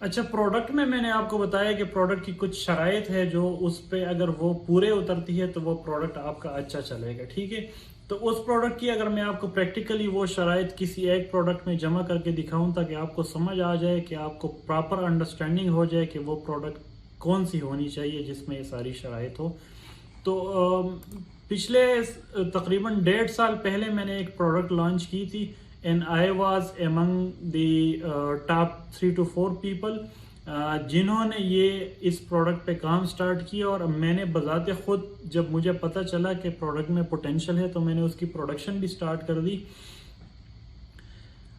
अच्छा, प्रोडक्ट में मैंने आपको बताया कि प्रोडक्ट की कुछ शराइत है जो उस पे अगर वो पूरे उतरती है तो वो प्रोडक्ट आपका अच्छा चलेगा, ठीक है। तो उस प्रोडक्ट की अगर मैं आपको प्रैक्टिकली वो शराइत किसी एक प्रोडक्ट में जमा करके दिखाऊं ताकि आपको समझ आ जाए, कि आपको प्रॉपर अंडरस्टैंडिंग हो जाए कि वो प्रोडक्ट कौन सी होनी चाहिए जिसमें ये सारी शराइत हो। तो पिछले तकरीबन 1.5 साल पहले मैंने एक प्रोडक्ट लॉन्च की थी, and I was among the top 3 to 4 people जिन्होंने ये इस प्रोडक्ट पे काम स्टार्ट किया। और मैंने बजाते खुद जब मुझे पता चला कि प्रोडक्ट में पोटेंशियल है तो मैंने उसकी प्रोडक्शन भी स्टार्ट कर दी।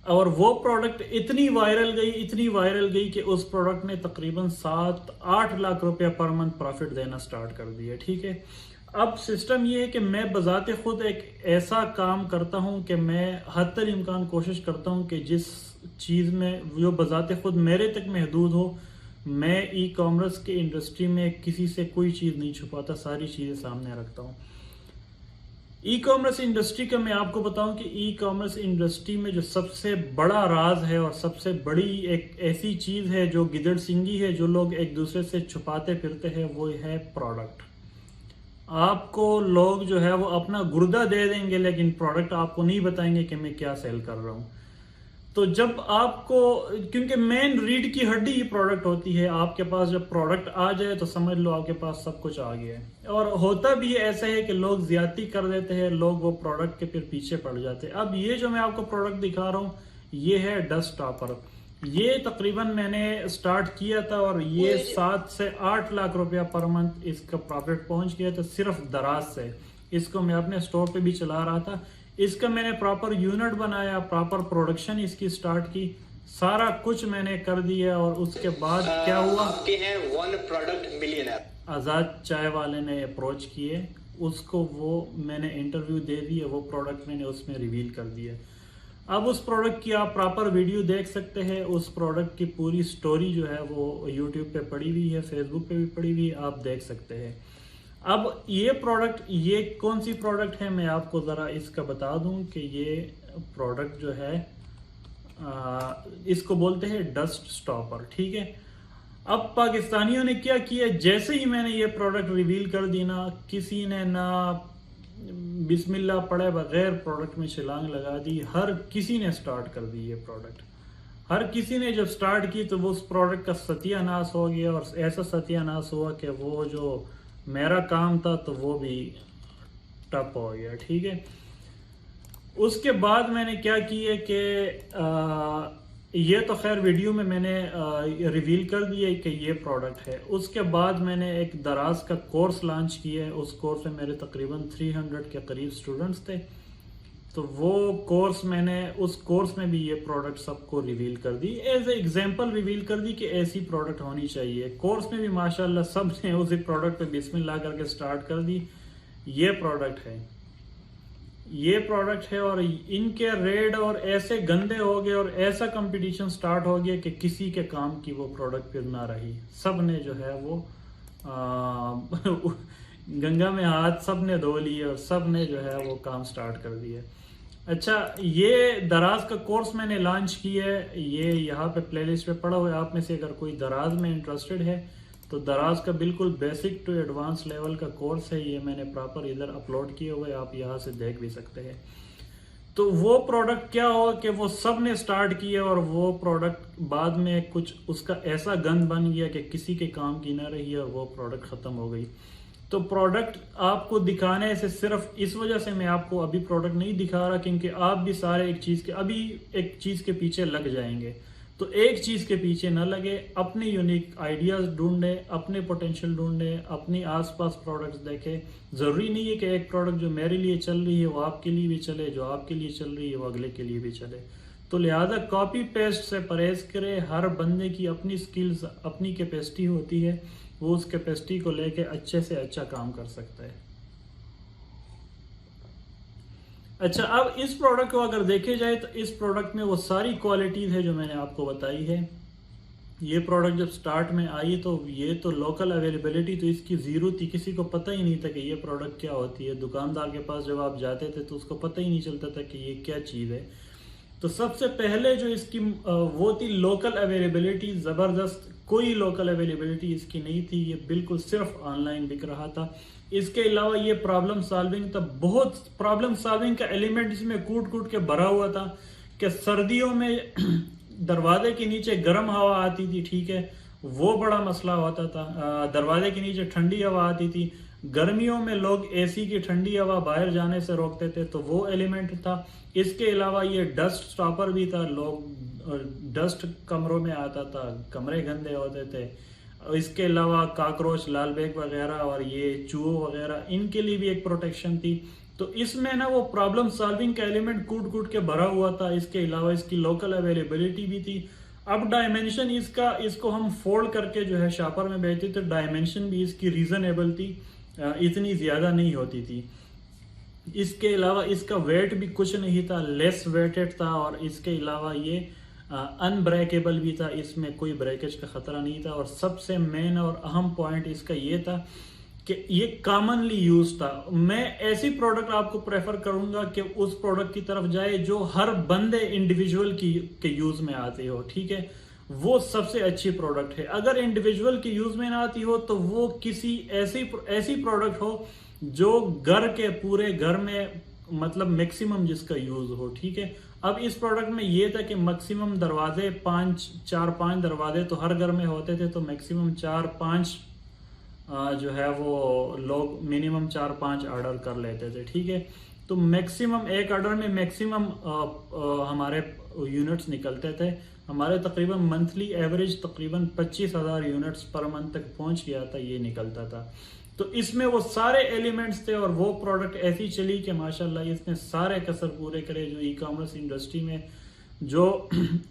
और वो प्रोडक्ट इतनी वायरल गई कि उस प्रोडक्ट ने तकरीबन 7-8 लाख रुपया पर मंथ प्रॉफिट देना स्टार्ट कर दिया, ठीक है। अब सिस्टम ये है कि मैं बजाते खुद एक ऐसा काम करता हूं कि मैं हद इम्कान कोशिश करता हूं कि जिस चीज़ में जो बजाते खुद मेरे तक महदूद हो, मैं ई कॉमर्स के इंडस्ट्री में किसी से कोई चीज़ नहीं छुपाता, सारी चीज़ें सामने रखता हूं। ई कॉमर्स इंडस्ट्री का मैं आपको बताऊं कि ई कॉमर्स इंडस्ट्री में जो सबसे बड़ा राज है और सबसे बड़ी एक ऐसी चीज़ है जो गिदड़ सिंगी है, जो लोग एक दूसरे से छुपाते फिरते हैं, वो है प्रोडक्ट। आपको लोग जो है वो अपना गुर्दा दे देंगे लेकिन प्रोडक्ट आपको नहीं बताएंगे कि मैं क्या सेल कर रहा हूं। तो जब आपको, क्योंकि मेन रीढ़ की हड्डी ही प्रोडक्ट होती है, आपके पास जब प्रोडक्ट आ जाए तो समझ लो आपके पास सब कुछ आ गया है। और होता भी ऐसा है कि लोग ज्यादती कर देते हैं, लोग वो प्रोडक्ट के फिर पीछे पड़ जाते हैं। अब ये जो मैं आपको प्रोडक्ट दिखा रहा हूँ, ये है डस्ट टॉपर। ये तकरीबन मैंने स्टार्ट किया था और ये 7 से 8 लाख रुपया पर मंथ इसका प्रॉफिट पहुंच गया था सिर्फ दराज से। इसको मैं अपने स्टोर पे भी चला रहा था। इसका मैंने प्रॉपर यूनिट बनाया, प्रॉपर प्रोडक्शन इसकी स्टार्ट की, सारा कुछ मैंने कर दिया। और उसके बाद क्या हुआ, आपके हैं 1 प्रोडक्ट मिलियनर। आज़ाद चाय वाले ने अप्रोच किए, उसको वो मैंने इंटरव्यू दे दिया, वो प्रोडक्ट मैंने उसमें रिवील कर दिया। अब उस प्रोडक्ट की आप प्रॉपर वीडियो देख सकते हैं। उस प्रोडक्ट की पूरी स्टोरी जो है वो यूट्यूब पे पड़ी हुई है, फेसबुक पे भी पड़ी हुई है, आप देख सकते हैं। अब ये प्रोडक्ट, ये कौन सी प्रोडक्ट है, मैं आपको ज़रा इसका बता दूं कि ये प्रोडक्ट जो है इसको बोलते हैं डस्ट स्टॉपर, ठीक है। अब पाकिस्तानियों ने क्या किया, जैसे ही मैंने ये प्रोडक्ट रिवील कर दी ना, किसी ने ना बिस्मिल्लाह पढ़े बगैर प्रोडक्ट में छलांग लगा दी। हर किसी ने स्टार्ट कर दी ये प्रोडक्ट। हर किसी ने जब स्टार्ट की तो वो उस प्रोडक्ट का सत्यानाश हो गया। और ऐसा सत्यानाश हुआ कि वो जो मेरा काम था तो वो भी टप हो गया, ठीक है। उसके बाद मैंने क्या किया कि ये तो खैर वीडियो में मैंने रिवील कर दिया कि ये प्रोडक्ट है। उसके बाद मैंने एक दराज का कोर्स लॉन्च किया है। उस कोर्स में मेरे तकरीबन 300 के करीब स्टूडेंट्स थे। तो वो कोर्स मैंने, उस कोर्स में भी ये प्रोडक्ट सबको रिवील कर दी, एज ए एग्जांपल रिवील कर दी कि ऐसी प्रोडक्ट होनी चाहिए। कोर्स में भी माशाल्लाह सब ने उसी प्रोडक्ट पे बिस्मिल्लाह करके स्टार्ट कर दी। ये प्रोडक्ट है, ये प्रोडक्ट है। और इनके रेट और ऐसे गंदे हो गए और ऐसा कंपटीशन स्टार्ट हो गया कि किसी के काम की वो प्रोडक्ट फिर ना रही। सब ने जो है वो गंगा में हाथ सब ने धो लिए और सब ने जो है वो काम स्टार्ट कर दिया। अच्छा, ये दराज का कोर्स मैंने लॉन्च किया है, ये यहाँ पे प्लेलिस्ट पे पड़ा हुआ है। आप में से अगर कोई दराज में इंटरेस्टेड है तो दराज का बिल्कुल बेसिक टू एडवांस लेवल का कोर्स है, ये मैंने प्रॉपर इधर अपलोड किए हुए, आप यहाँ से देख भी सकते हैं। तो वो प्रोडक्ट क्या हुआ कि वो सब ने स्टार्ट किया और वो प्रोडक्ट बाद में कुछ उसका ऐसा गंद बन गया कि किसी के काम की ना रही और वो प्रोडक्ट खत्म हो गई। तो प्रोडक्ट आपको दिखाने से, सिर्फ इस वजह से मैं आपको अभी प्रोडक्ट नहीं दिखा रहा क्योंकि आप भी सारे एक चीज के पीछे लग जाएंगे। तो एक चीज के पीछे न लगे, अपने यूनिक आइडियाज ढूंढे, अपने पोटेंशियल ढूंढे, अपनी आसपास प्रोडक्ट्स देखे। जरूरी नहीं है कि एक प्रोडक्ट जो मेरे लिए चल रही है वो आपके लिए भी चले, जो आपके लिए चल रही है वो अगले के लिए भी चले। तो लिहाजा कॉपी पेस्ट से परहेज करें। हर बंदे की अपनी स्किल्स, अपनी कैपेसिटी होती है, वो उस कैपेसिटी को लेके अच्छे से अच्छा काम कर सकता है। अच्छा, अब इस प्रोडक्ट को अगर देखे जाए तो इस प्रोडक्ट में वो सारी क्वालिटीज है जो मैंने आपको बताई है। ये प्रोडक्ट जब स्टार्ट में आई तो ये तो लोकल अवेलेबिलिटी तो इसकी ज़ीरो थी, किसी को पता ही नहीं था कि ये प्रोडक्ट क्या होती है। दुकानदार के पास जब आप जाते थे तो उसको पता ही नहीं चलता था कि ये क्या चीज़ है। तो सबसे पहले जो इसकी वो थी लोकल अवेलेबिलिटी, ज़बरदस्त, कोई लोकल अवेलेबिलिटी इसकी नहीं थी, ये बिल्कुल सिर्फ ऑनलाइन बिक रहा था। इसके अलावा ये प्रॉब्लम सॉल्विंग था, बहुत प्रॉब्लम सॉल्विंग का एलिमेंट इसमें कूट कूट के भरा हुआ था कि सर्दियों में दरवाजे के नीचे गर्म हवा आती थी, ठीक है, वो बड़ा मसला होता था। दरवाजे के नीचे ठंडी हवा आती थी, गर्मियों में लोग एसी की ठंडी हवा बाहर जाने से रोकते थे, तो वो एलिमेंट था। इसके अलावा ये डस्ट स्टॉपर भी था, लोग डस्ट कमरों में आता था, कमरे गंदे होते थे। इसके अलावा काकरोच, लाल बेग वगैरह और ये चूहो वगैरह, इनके लिए भी एक प्रोटेक्शन थी। तो इसमें ना वो प्रॉब्लम सॉल्विंग का एलिमेंट कूट कूट के भरा हुआ था। इसके अलावा इसकी लोकल अवेलेबिलिटी भी थी। अब डायमेंशन इसको हम फोल्ड करके जो है शॉपर में बेचते थे, डायमेंशन भी इसकी रीजनेबल थी, इतनी ज्यादा नहीं होती थी। इसके अलावा इसका वेट भी कुछ नहीं था, लेस वेटेड था, और इसके अलावा ये अनब्रेकेबल भी था, इसमें कोई ब्रेकेज का खतरा नहीं था। और सबसे मेन और अहम पॉइंट इसका ये था कि ये कॉमनली यूज था। मैं ऐसी प्रोडक्ट आपको प्रेफर करूंगा कि उस प्रोडक्ट की तरफ जाए जो हर बंदे इंडिविजुअल के यूज में आती हो, ठीक है, वो सबसे अच्छी प्रोडक्ट है। अगर इंडिविजुअल की यूज में ना आती हो तो वो किसी ऐसी प्रोडक्ट हो जो घर के पूरे घर में मतलब मैक्सिमम जिसका यूज हो, ठीक है। अब इस प्रोडक्ट में ये था कि मैक्सिमम दरवाजे 4-5 दरवाजे तो हर घर में होते थे, तो मैक्सिमम 4-5 जो है वो लोग मिनिमम 4-5 ऑर्डर कर लेते थे, ठीक है। तो मैक्सिमम एक ऑर्डर में मैक्सिमम हमारे यूनिट्स निकलते थे। हमारे तकरीबन मंथली एवरेज तकरीबन 25,000 यूनिट्स पर मंथ तक पहुंच गया था, ये निकलता था। तो इसमें वो सारे एलिमेंट्स थे और वो प्रोडक्ट ऐसी चली कि माशाल्लाह इसने सारे कसर पूरे करे। जो ई कॉमर्स इंडस्ट्री में जो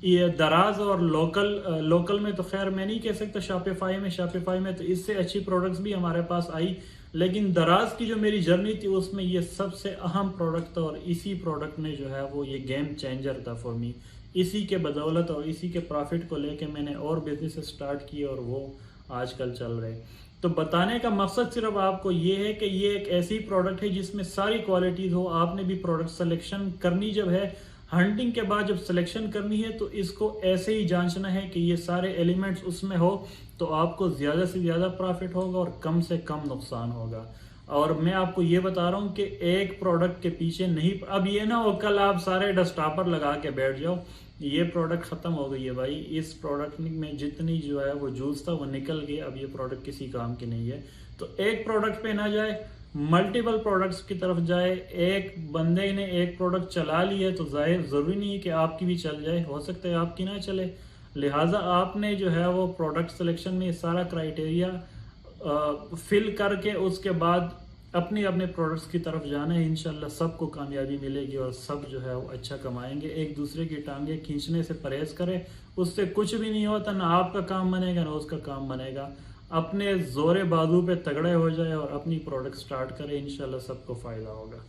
ये दराज और लोकल में तो खैर मैं नहीं कह सकता, शॉपिफाई में तो इससे अच्छी प्रोडक्ट्स भी हमारे पास आई, लेकिन दराज की जो मेरी जर्नी थी उसमें ये सबसे अहम प्रोडक्ट था। और इसी प्रोडक्ट ने जो है वो ये गेम चेंजर था फॉर मी। इसी के बदौलत और इसी के प्रॉफिट को लेके मैंने और बिजनेस स्टार्ट किए और वो आजकल चल रहे। तो बताने का मकसद सिर्फ आपको ये है कि ये एक ऐसी प्रोडक्ट है जिसमें सारी क्वालिटीज हो। आपने भी प्रोडक्ट सिलेक्शन करनी, जब है हंटिंग के बाद जब सिलेक्शन करनी है तो इसको ऐसे ही जांचना है कि ये सारे एलिमेंट्स उसमें हो, तो आपको ज्यादा से ज्यादा प्रॉफिट होगा और कम से कम नुकसान होगा। और मैं आपको ये बता रहा हूँ कि एक प्रोडक्ट के पीछे नहीं, अब ये ना हो कल आप सारे डस्टॉपर लगा के बैठ जाओ, ये प्रोडक्ट खत्म हो गई है भाई, इस प्रोडक्ट में जितनी जो है वो जूस था वो निकल गई, अब ये प्रोडक्ट किसी काम की नहीं है। तो एक प्रोडक्ट पे ना जाए, मल्टीपल प्रोडक्ट्स की तरफ जाए। एक बंदे ने एक प्रोडक्ट चला लिया तो जाहिर जरूरी नहीं है कि आपकी भी चल जाए, हो सकता है आपकी ना चले। लिहाजा आपने जो है वो प्रोडक्ट सिलेक्शन में सारा क्राइटेरिया फिल करके उसके बाद अपने अपने प्रोडक्ट्स की तरफ जाना है। इंशाल्लाह सबको कामयाबी मिलेगी और सब जो है वो अच्छा कमाएंगे। एक दूसरे की टांगे खींचने से परहेज करें, उससे कुछ भी नहीं होता, ना आपका काम बनेगा ना उसका काम बनेगा। अपने जोरे बाजू पे तगड़े हो जाए और अपनी प्रोडक्ट स्टार्ट करें, इंशाल्लाह सबको फायदा होगा।